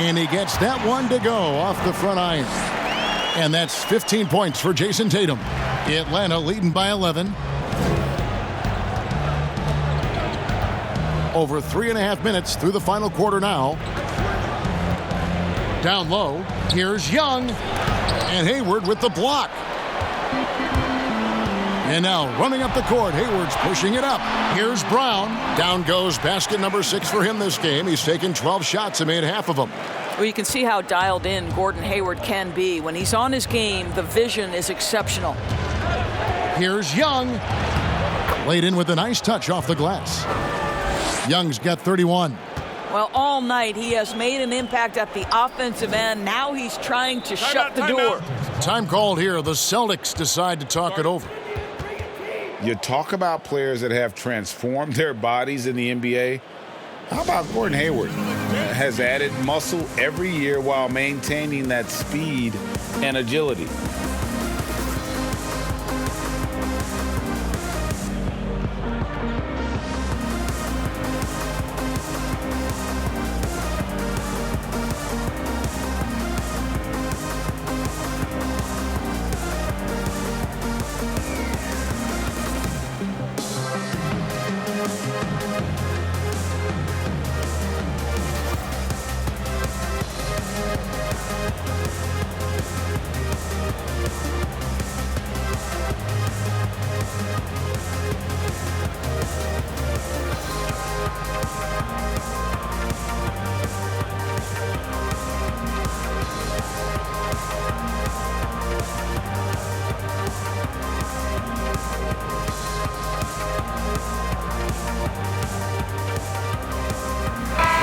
And he gets that one to go off the front iron. And that's 15 points for Jason Tatum. Atlanta leading by 11. Over 3.5 minutes through the final quarter now. Down low, here's Young. And Hayward with the block. And now running up the court, Hayward's pushing it up. Here's Brown. Down goes basket number 6 for him this game. He's taken 12 shots and made half of them. Well, you can see how dialed in Gordon Hayward can be. When he's on his game, the vision is exceptional. Here's Young. Laid in with a nice touch off the glass. Young's got 31. Well, all night he has made an impact at the offensive end. Now he's trying to shut the door. Time called here. The Celtics decide to talk it over. You talk about players that have transformed their bodies in the NBA. How about Gordon Hayward? Has added muscle every year while maintaining that speed and agility.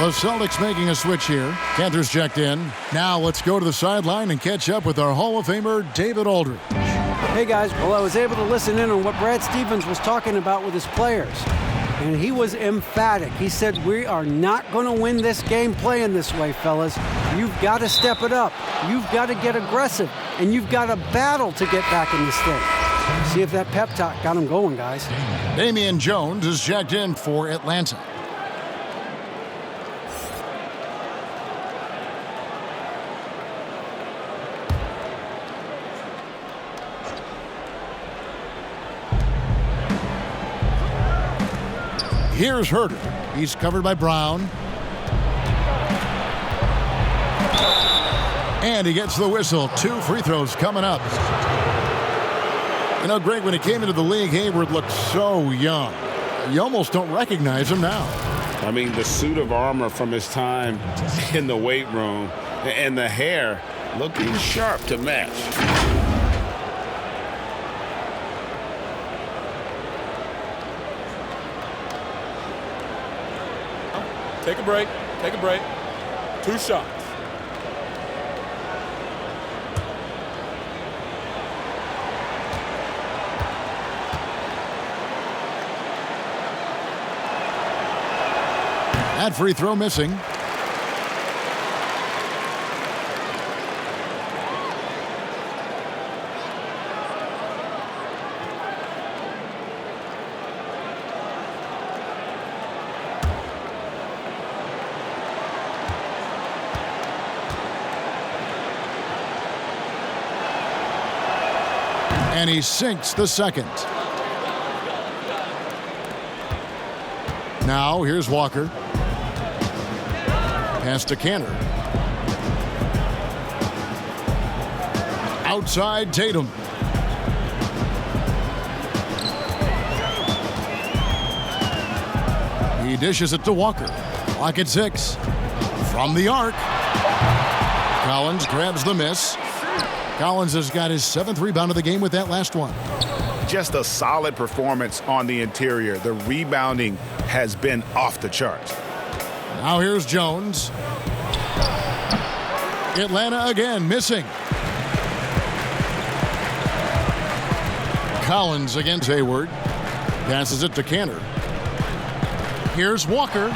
The Celtics making a switch here. Cantor's checked in. Now let's go to the sideline and catch up with our Hall of Famer, David Aldridge. Hey guys, well, I was able to listen in on what Brad Stevens was talking about with his players. And he was emphatic. He said, we are not going to win this game playing this way, fellas. You've got to step it up. You've got to get aggressive. And you've got to battle to get back in this thing. See if that pep talk got him going, guys. Damian Jones is checked in for Atlanta. Here's Herter. He's covered by Brown. And he gets the whistle. 2 free throws coming up. You know, Greg, when he came into the league, Hayward looked so young. You almost don't recognize him now. I mean, the suit of armor from his time in the weight room and the hair looking sharp to match. Take a break. Take a break. 2 shots. That free throw missing. And he sinks the second. Now here's Walker. Pass to Cantor. Outside Tatum. He dishes it to Walker. Clock at 6. From the arc. Collins grabs the miss. Collins has got his 7th rebound of the game with that last one. Just a solid performance on the interior. The rebounding has been off the charts. Now here's Jones. Atlanta again missing. Collins against Hayward. Passes it to Cantor. Here's Walker.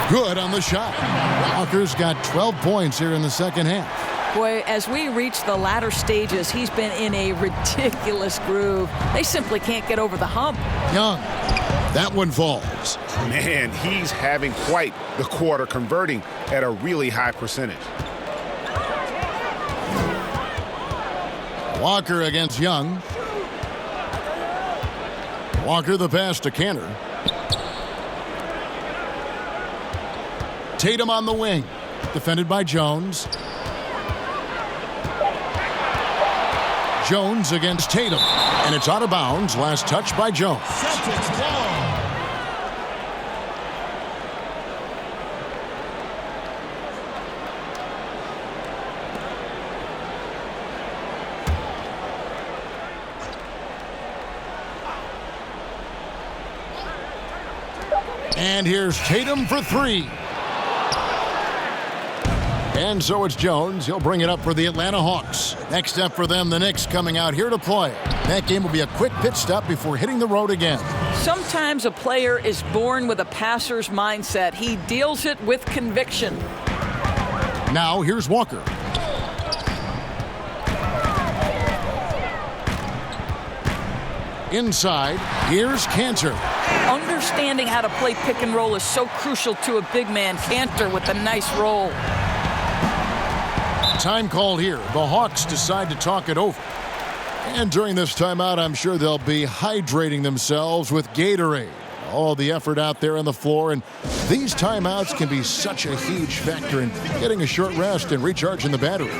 Good on the shot. Walker's got 12 points here in the second half. Boy, as we reach the latter stages, he's been in a ridiculous groove. They simply can't get over the hump. Young. That one falls. Man, he's having quite the quarter, converting at a really high percentage. Walker against Young. Walker the pass to Cantor. Tatum on the wing. Defended by Jones. Jones against Tatum. And it's out of bounds. Last touch by Jones. Celtics ball. And here's Tatum for three. And so it's Jones. He'll bring it up for the Atlanta Hawks. Next up for them, the Knicks coming out here to play. That game will be a quick pit stop before hitting the road again. Sometimes a player is born with a passer's mindset. He deals it with conviction. Now here's Walker. Inside, here's Cantor. Understanding how to play pick and roll is so crucial to a big man. Cantor with a nice roll. Time called here. The Hawks decide to talk it over. And during this timeout, I'm sure they'll be hydrating themselves with Gatorade. All the effort out there on the floor, and these timeouts can be such a huge factor in getting a short rest and recharging the battery.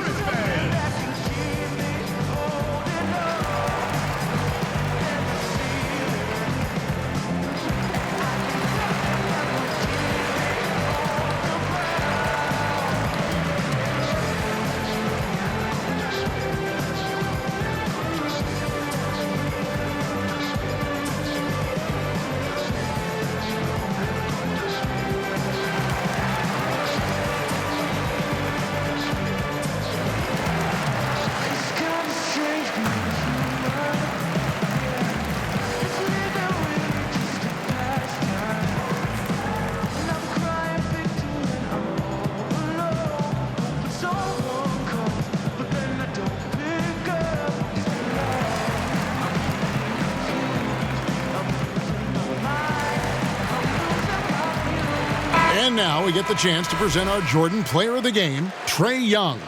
And now we get the chance to present our Jordan Player of the Game, Trae Young.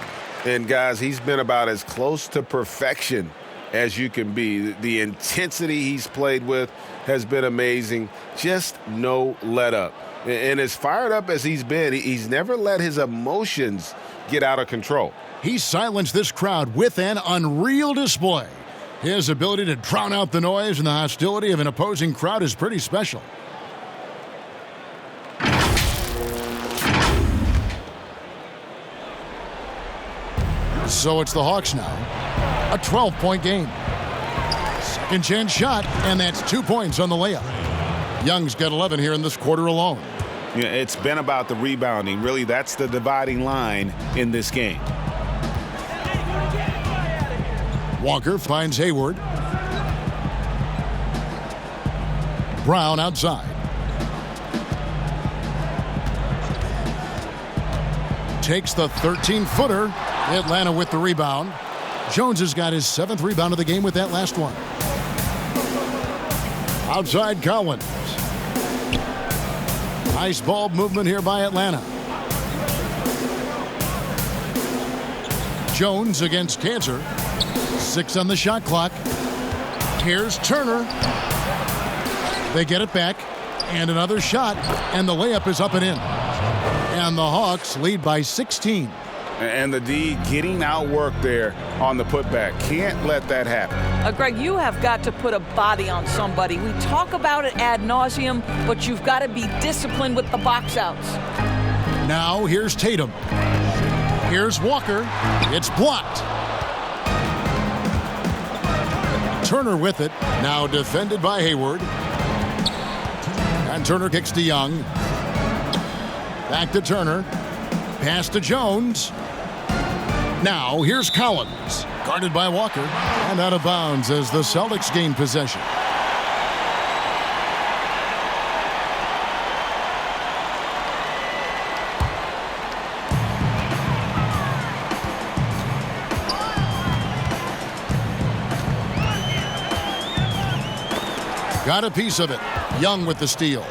And guys, he's been about as close to perfection as you can be. The intensity he's played with has been amazing. Just no let up. And as fired up as he's been, he's never let his emotions get out of control. He silenced this crowd with an unreal display. His ability to drown out the noise and the hostility of an opposing crowd is pretty special. So it's the Hawks now. A 12-point game. Second chance shot, and that's 2 points on the layup. Young's got 11 here in this quarter alone. Yeah, it's been about the rebounding. Really, that's the dividing line in this game. Walker finds Hayward. Brown outside. Takes the 13-footer. Atlanta with the rebound. Jones has got his 7th rebound of the game with that last one. Outside Collins. Nice ball movement here by Atlanta. Jones against Cantor. 6 on the shot clock. Here's Turner. They get it back. And another shot. And the layup is up and in. And the Hawks lead by 16. And the D getting outworked there on the putback. Can't let that happen. Greg, you have got to put a body on somebody. We talk about it ad nauseum, but you've got to be disciplined with the box outs. Now here's Tatum. Here's Walker. It's blocked. Turner with it. Now defended by Hayward. And Turner kicks to Young. Back to Turner. Pass to Jones. Now here's Collins. Guarded by Walker. And out of bounds as the Celtics gain possession. Got a piece of it. Young with the steal.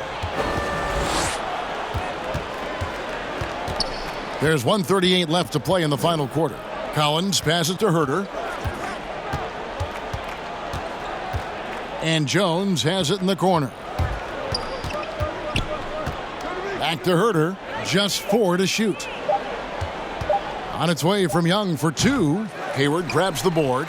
There's 1:38 left to play in the final quarter. Collins passes to Herter. And Jones has it in the corner. Back to Herter. Just 4 to shoot. On its way from Young for 2. Hayward grabs the board.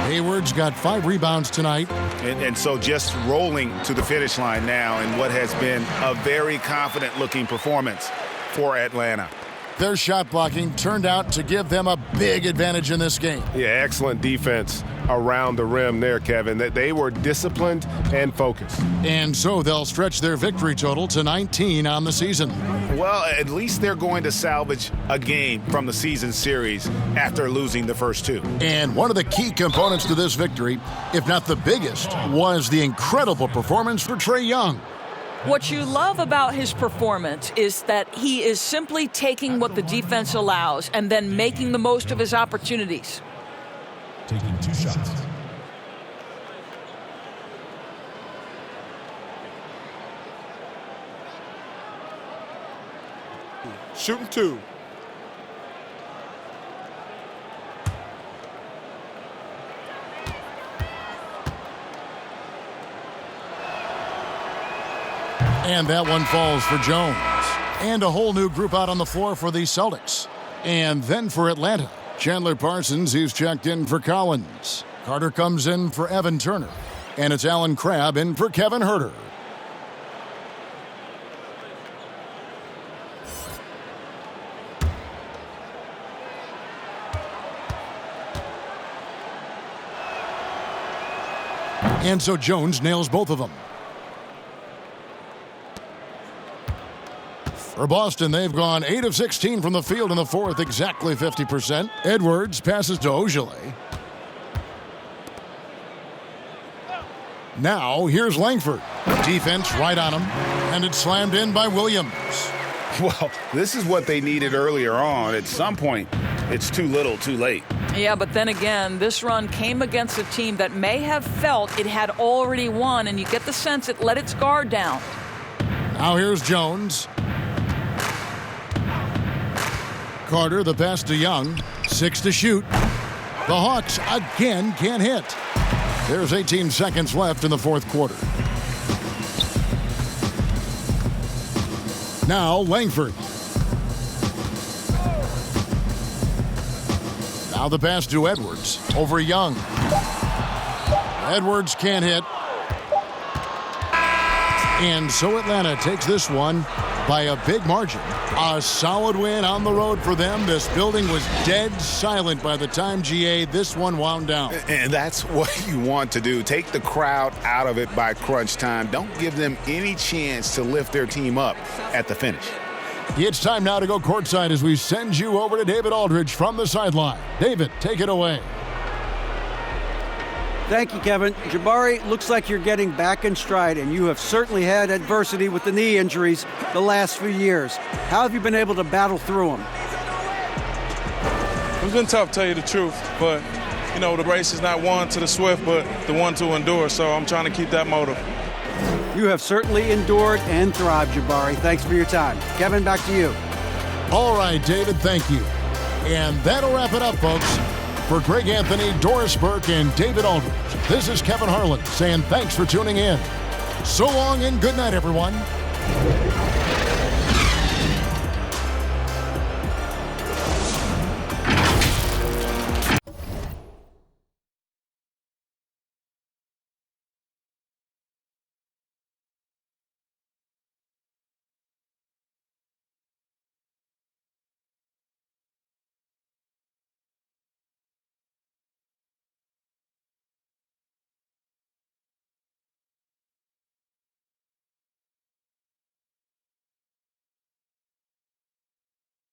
Hayward's got 5 rebounds tonight. And so just rolling to the finish line now in what has been a very confident-looking performance for Atlanta. Their shot blocking turned out to give them a big advantage in this game. Yeah, excellent defense around the rim there, Kevin. They were disciplined and focused. And so they'll stretch their victory total to 19 on the season. Well, at least they're going to salvage a game from the season series after losing the first 2. And one of the key components to this victory, if not the biggest, was the incredible performance for Trae Young. What you love about his performance is that he is simply taking what the defense allows and then making the most of his opportunities. Taking 2 shots. Shooting 2. And that one falls for Jones. And a whole new group out on the floor for the Celtics. And then for Atlanta, Chandler Parsons, he's checked in for Collins. Carter comes in for Evan Turner. And it's Alan Crabb in for Kevin Huerter. And so Jones nails both of them. For Boston, they've gone 8 of 16 from the field in the fourth, exactly 50%. Edwards passes to Ojale. Now, here's Langford. Defense right on him, and it's slammed in by Williams. Well, this is what they needed earlier on. At some point, it's too little, too late. Yeah, but then again, this run came against a team that may have felt it had already won, and you get the sense it let its guard down. Now here's Jones. Carter, the pass to Young. 6 to shoot. The Hawks again can't hit. There's 18 seconds left in the fourth quarter. Now Langford. Now the pass to Edwards over Young. Edwards can't hit. And so Atlanta takes this one by a big margin. A solid win on the road for them. This building was dead silent by the time, GA, this one wound down. And that's what you want to do. Take the crowd out of it by crunch time. Don't give them any chance to lift their team up at the finish. It's time now to go courtside as we send you over to David Aldridge from the sideline. David, take it away. Thank you, Kevin. Jabari, looks like you're getting back in stride, and you have certainly had adversity with the knee injuries the last few years. How have you been able to battle through them? It's been tough, to tell you the truth, but, you know, the race is not won to the swift, but the one to endure, so I'm trying to keep that motive. You have certainly endured and thrived, Jabari. Thanks for your time. Kevin, back to you. All right, David, thank you. And that'll wrap it up, folks. For Greg Anthony, Doris Burke, and David Aldridge, this is Kevin Harlan saying thanks for tuning in. So long and good night, everyone.